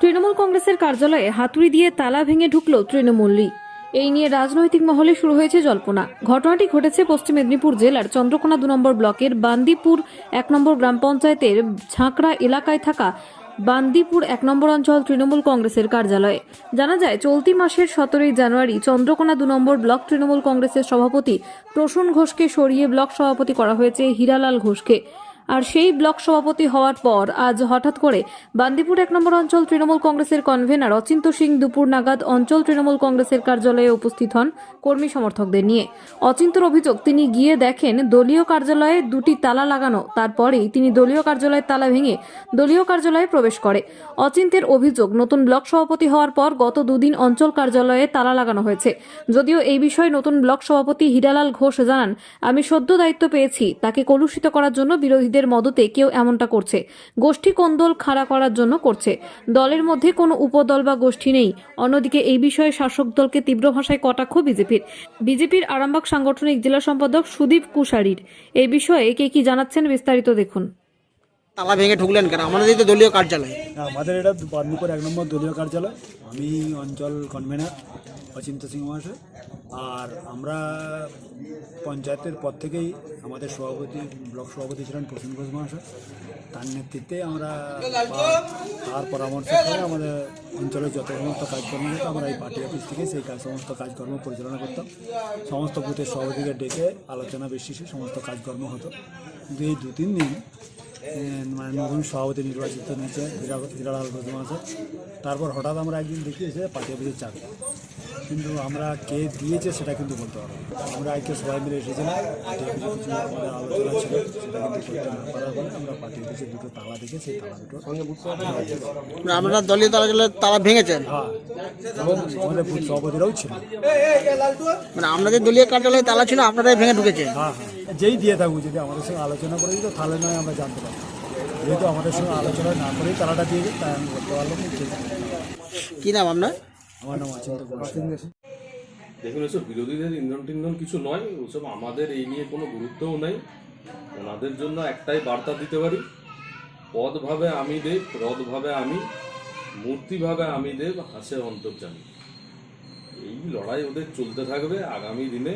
তৃণমূল কংগ্রেসের কার্যালয়ে হাতুড়ি দিয়ে তালা ভেঙে ঢুকল তৃণমূলী। এই নিয়ে রাজনৈতিক মহলে শুরু হয়েছে জল্পনা। ঘটনাটি ঘটেছে পশ্চিম মেদিনীপুর জেলার চন্দ্রকোনা 2 নম্বর ব্লকের বান্দিপুর 1 নম্বর গ্রাম পঞ্চায়েতের ঝাঁকড়া এলাকায় থাকা বান্দিপুর 1 নম্বর অঞ্চল তৃণমূল কংগ্রেসের কার্যালয়ে। জানা যায়, চলতি মাসের 17 জানুয়ারি চন্দ্রকোনা 2 নম্বর ব্লক তৃণমূল কংগ্রেসের সভাপতি প্রসূন ঘোষকে সরিয়ে ব্লক সভাপতি করা হয়েছে হীরালাল ঘোষকে। আর সেই ব্লক সভাপতি হওয়ার পর আজ হঠাৎ করে বান্দিপুর 1 নম্বর অঞ্চল তৃণমূল কংগ্রেসের কনভেনার অচিন্ত সিং দুপুর নাগাদ অঞ্চল তৃণমূল কংগ্রেসের কার্যালয়ে উপস্থিত হন কর্মী সমর্থকদের নিয়ে। অচিন্তর অভিযোগ, তিনি গিয়ে দেখেন দলীয় কার্যালয়ে 2টি তালা লাগানো। তারপরেই তিনি দলীয় কার্যালয়ের তালা ভেঙে দলীয় কার্যালয়ে প্রবেশ করে। অচিন্তের অভিযোগ, নতুন ব্লক সভাপতি হওয়ার পর গত 2 দিন অঞ্চল কার্যালয়ে তালা লাগানো হয়েছে। যদিও এই বিষয়ে নতুন ব্লক সভাপতি হীরালাল ঘোষ জানান, আমি সদ্য দায়িত্ব পেয়েছি, তাকে কলুষিত করার জন্য বিরোধীদের মদতে কেউ এমনটা করছে। গোষ্ঠী কোন্দল খাড়া করার জন্য করছে। দলের মধ্যে কোনো উপদল বা গোষ্ঠী নেই। অন্যদিকে এই বিষয়ে শাসক দলকে তীব্র ভাষায় কটাক্ষ বিজেপির আরামবাগ সাংগঠনিক জেলা সম্পাদক সুদীপ কুশারির। এই বিষয়ে কে কি জানাচ্ছেন বিস্তারিত দেখুন। তালা ভেঙে ঢুকলেন কেন? আমাদের তো দলীয় কার্যালয়। আমাদের এটা বান্দিপুর 1 নম্বর দলীয় কার্যালয়। আমি অঞ্চল কনভেনার অচিন্ত সিং মহাশয়। আর আমরা পঞ্চায়েতের পর থেকেই আমাদের সভাপতি, ব্লক সভাপতি ছিলেন প্রসূন ঘোষ মহাশয়। তার নেতৃত্বে আমরা তার পরামর্শ করে আমাদের অঞ্চলের যত সমস্ত কাজকর্ম হতো আমরা এই পার্টি অফিস থেকে সেই সমস্ত কাজকর্ম পরিচালনা করতাম। সমস্ত বুথের সভাপতিকে ডেকে আলোচনা বেশিসে সমস্ত কাজকর্ম হতো। কিন্তু এই 2-3 দিন মানে নতুন সভাপতি নির্বাচিত নিয়েছে হীরালাল ঘোষ মহাশয়। তারপর হঠাৎ আমরা একদিন দেখি এসে পার্টি অফিসের চাকরি, কিন্তু আমরা কে দিয়েছে সেটা কিন্তু বলতে পারবো না। আমরা আজকে সবাই মিলে এসেছিলাম, পার্টি অফিসে কিছু আমাদের আলোচনা ছিল, সেটা কিন্তু করতে না পারার ফলে আমরা পার্টি অফিসে 2টো তালা দেখে সেই তালা দুটো আমরা দলীয় তালা ভেঙেছেন। হ্যাঁ, এবং আমাদের বুথ সভাপতিরাও ছিল। মানে আপনাদের দলীয় কার্যালয়ে তালা ছিল, আপনারাই ভেঙে ঢুকেছেন? হ্যাঁ, যেই দিয়ে থাকুক, যদি আমাদের সঙ্গে আলোচনা করে দিত তাহলে নয় আমরা জানতে পারতাম। যেহেতু আমাদের সঙ্গে আলোচনা না করেই তালাটা দিয়ে দিই, তাই আমি বলতে পারলাম। কী নাম আপনার? আমার নাম অচিন্ত ঘোষ। দেখুন, এসব বিরোধীদের ইন্ধন টিন্ধন কিছু নয়, ওসব আমাদের এই নিয়ে কোনো গুরুত্বও নেই। ওনাদের জন্য একটাই বার্তা দিতে পারি, পদভাবে আমি দেব, রদভাবে আমি, মূর্তিভাবে আমি দেব, হাসে অন্তর্যামী। এই লড়াই ওদের চলতে থাকবে। আগামী দিনে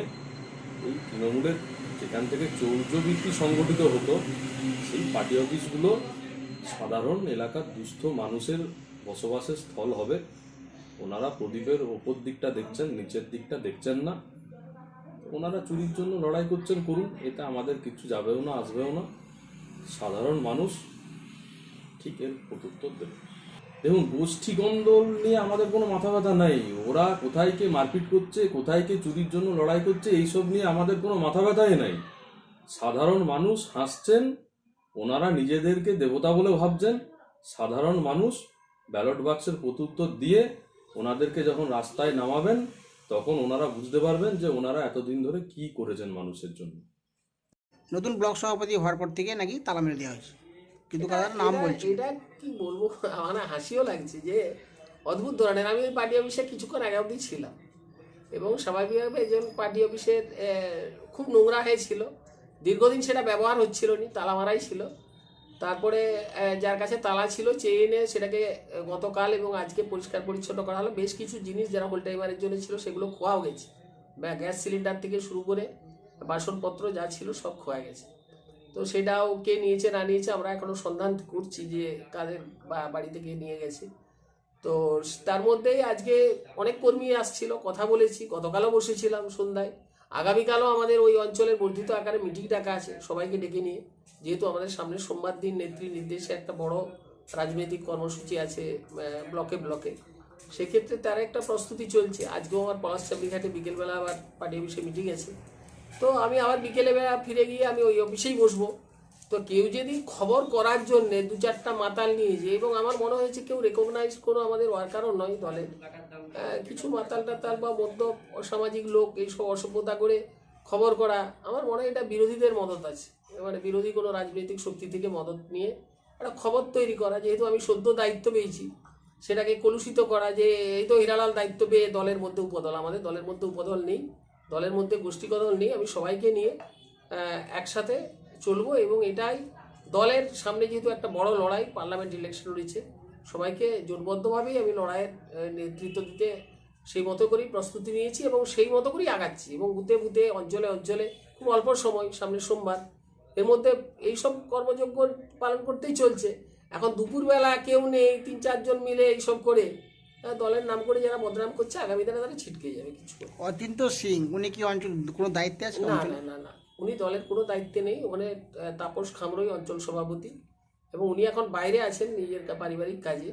এই তৃণমূলের যেখান থেকে চৌর্যবৃত্তি সংগঠিত হতো, সেই পার্টি অফিসগুলো সাধারণ এলাকার দুস্থ মানুষের বসবাসের স্থল হবে। ওনারা প্রদীপের ওপর দিকটা দেখছেন, নিচের দিকটা দেখছেন না। ওনারা চুরির জন্য লড়াই করছেন, করুন, এতে আমাদের কিছু যাবেও না, আসবেও না। সাধারণ মানুষ ঠিক এর প্রত্যুত্তর দেবে। দেখুন, গোষ্ঠী গন্ডল নিয়ে আমাদের কোনো মাথা ব্যথা নাই। ওরা কোথায় কে মারপিট করছে, কোথায় কে চুরির জন্য লড়াই করছে, এইসব নিয়ে আমাদের কোনো মাথা ব্যথাই নাই। সাধারণ মানুষ হাসছেন, ওনারা নিজেদেরকে দেবতা বলে ভাবছেন। সাধারণ মানুষ ব্যালট বাক্সের প্রত্যুত্তর দিয়ে ওনাদেরকে যখন রাস্তায় নামাবেন, তখন ওনারা বুঝতে পারবেন যে ওনারা এতদিন ধরে কি করেছেন মানুষের জন্য। নতুন ব্লক সভাপতি হওয়ার পর থেকে নাকি তালা মেরে দেওয়া হয়েছে, কিন্তু কারণ নাম বলছি। এটা কি বলবো, আমার হাসিও লাগছে যে অদ্ভুত ধরনের। আমি ওই পার্টি অফিসে কিছুক্ষণ আগে অবধি ছিলাম এবং স্বাভাবিকভাবে যেমন পার্টি অফিসের খুব নোংরা হয়েছিল, দীর্ঘদিন সেটা ব্যবহার হচ্ছিল না, তালা মারাই ছিল। তারপরে যার কাছে তালা ছিল চেয়ে এনে সেটাকে গতকাল এবং আজকে পরিষ্কার পরিচ্ছন্ন করা হলো। বেশ কিছু জিনিস যারা হোল টাইমারের জন্য ছিল সেগুলো খোয়াও গেছে, গ্যাস সিলিন্ডার থেকে শুরু করে বাসনপত্র যা ছিল সব খোয়া গেছে। তো সেটাও কে নিয়েছে না নিয়েছে আমরা এখনও সন্ধান করছি যে কাদের বাড়ি থেকে নিয়ে গেছে। তো তার মধ্যেই আজকে অনেক কর্মী আসছিল, কথা বলেছি, গতকালও বসেছিলাম সন্ধ্যায়। আগামীকালও আমাদের ওই অঞ্চলের বর্ধিত আকারে মিটিং ডাকা আছে সবাইকে ডেকে নিয়ে, যেহেতু আমাদের সামনে সোমবার দিন নেত্রীর নির্দেশে একটা বড় রাজনৈতিক কর্মসূচি আছে ব্লকে ব্লকে। সেক্ষেত্রে তার একটা প্রস্তুতি চলছে। আজকেও আমার পলাশচাবড়িঘাটে বিকেলবেলা আবার পার্টি অফিসে মিটিং আছে। তো আমি আবার বিকেলবেলা ফিরে গিয়ে আমি ওই অফিসেই বসবো। তো কেউ যদি খবর করার জন্যে 2-4টা মাতাল নিয়ে যায়, এবং আমার মনে হয়েছে কেউ রেকগনাইজ কোনো আমাদের ওয়ার্কারও নয় দলের, কিছু মাতাল টাতাল বা মধ্য অসামাজিক লোক এইসব অসভ্যতা করে খবর করা, আমার মনে হয় এটা বিরোধীদের মদত আছে। মানে বিরোধী কোনো রাজনৈতিক শক্তি থেকে মদত নিয়ে একটা খবর তৈরি করা। যেহেতু আমি সদ্য দায়িত্ব পেয়েছি, সেটাকে কলুষিত করা যে এই তো হীরালাল দায়িত্ব পেয়ে দলের মধ্যে উপদল। আমাদের দলের মধ্যে উপদল নেই, দলের মধ্যে গোষ্ঠীকদল নেই। আমি সবাইকে নিয়ে একসাথে চলবো এবং এটাই দলের সামনে যেহেতু একটা বড় লড়াই, পার্লামেন্ট ইলেকশন রয়েছে, সবাইকে জোটবদ্ধভাবেই আমি লড়াইয়ের নেতৃত্ব দিতে সেই মতো করেই প্রস্তুতি নিয়েছি এবং সেই মতো করেই আগাচ্ছি এবং বুথে বুথে অঞ্চলে অঞ্চলে খুব অল্প সময়, সামনের সোমবার, এর মধ্যে এইসব কর্মযজ্ঞ পালন করতেই চলছে। এখন দুপুরবেলা কেউ নেই, 3-4 জন মিলে এইসব করে দলের নাম করে যারা বদনাম করছে, আগামী দিনে তারা ছিটকে যাবে কিছু করে। অচিন্ত সিং উনি কি অঞ্চল কোনো দায়িত্বে আছে না অঞ্চলে? না না না, উনি দলের কোনো দায়িত্বে নেই। ওখানে তাপস খামরই অঞ্চল সভাপতি এবং উনি এখন বাইরে আছেন নিজের পারিবারিক কাজে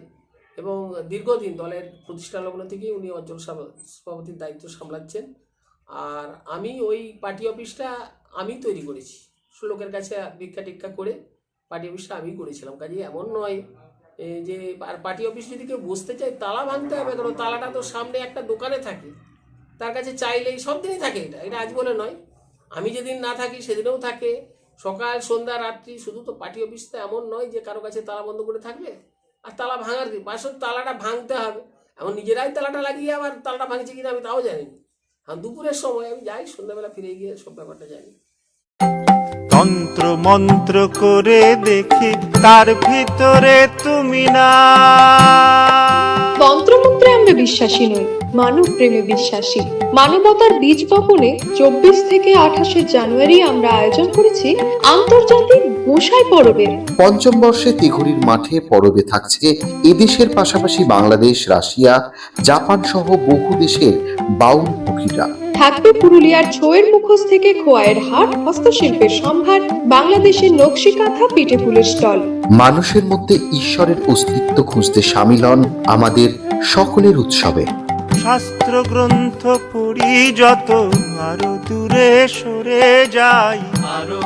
এবং দীর্ঘদিন দলের প্রতিষ্ঠা লগ্ন থেকেই উনি অঞ্চল সভাপতির দায়িত্ব সামলাচ্ছেন। আর আমি ওই পার্টি অফিসটা আমি তৈরি করেছি, লোকের কাছে ভিক্ষা টিক্ষা করে পার্টি অফিসটা আমি করেছিলাম। কাজে এমন নয় যে আর পার্টি অফিস যদি কেউ বসতে চায় তালা ভাঙতে হবে, কারণ তালাটা তো সামনে একটা দোকানে থাকে, তার কাছে চাইলেই সব দিনই থাকে। এটা আজ বলে নয়, আমি যেদিন না থাকি সেদিনেও থাকে, সকাল সন্ধ্যা রাত্রি। শুধু তো পার্টি অফিসটা এমন নয় যে কারো কাছে তালা বন্ধ করে থাকবে আর তালা ভাঙার কি, বাসর তালাটা ভাঙতে হবে। এমন নিজেরাই তালাটা লাগিয়ে আবার তালাটা ভাঙছে কিনা আমি তাও জানি না। আর দুপুরের সময় আমি যাই, সন্ধ্যাবেলা ফিরে গিয়ে সব ব্যাপারটা জানি। তন্ত্র মন্ত্র করে দেখি তার ভিতরে তুমি না। তন্ত্রমন্ত্রে আমরা বিশ্বাসী নই, মানব প্রেমে বিশ্বাসী। মানবতার বীজ বপনে 24 থেকে 28 জানুয়ারি আমরা আয়োজন করেছি আন্তর্জাতিক গোসাই পরবের। পঞ্চম বর্ষে তিঘুরির মাঠে পরবে থাকছে এদেশের পাশাপাশি বাংলাদেশ, রাশিয়া, জাপান সহ বহু দেশের বাউল পুকিরা। থাকবে পুরুলিয়ার ছোয়ের মুখোশ থেকে খোয়াইয়ের হাট, হস্তশিল্পের সম্ভার, বাংলাদেশের নকশি কাঁথা, পিঠে ফুলের স্টল। মানুষের মধ্যে ঈশ্বরের অস্তিত্ব খুঁজতে সামিল হন আমাদের সকলের উৎসবে। শাস্ত্র গ্রন্থ পড়ি যত আরো দূরে সরে যাই, আরো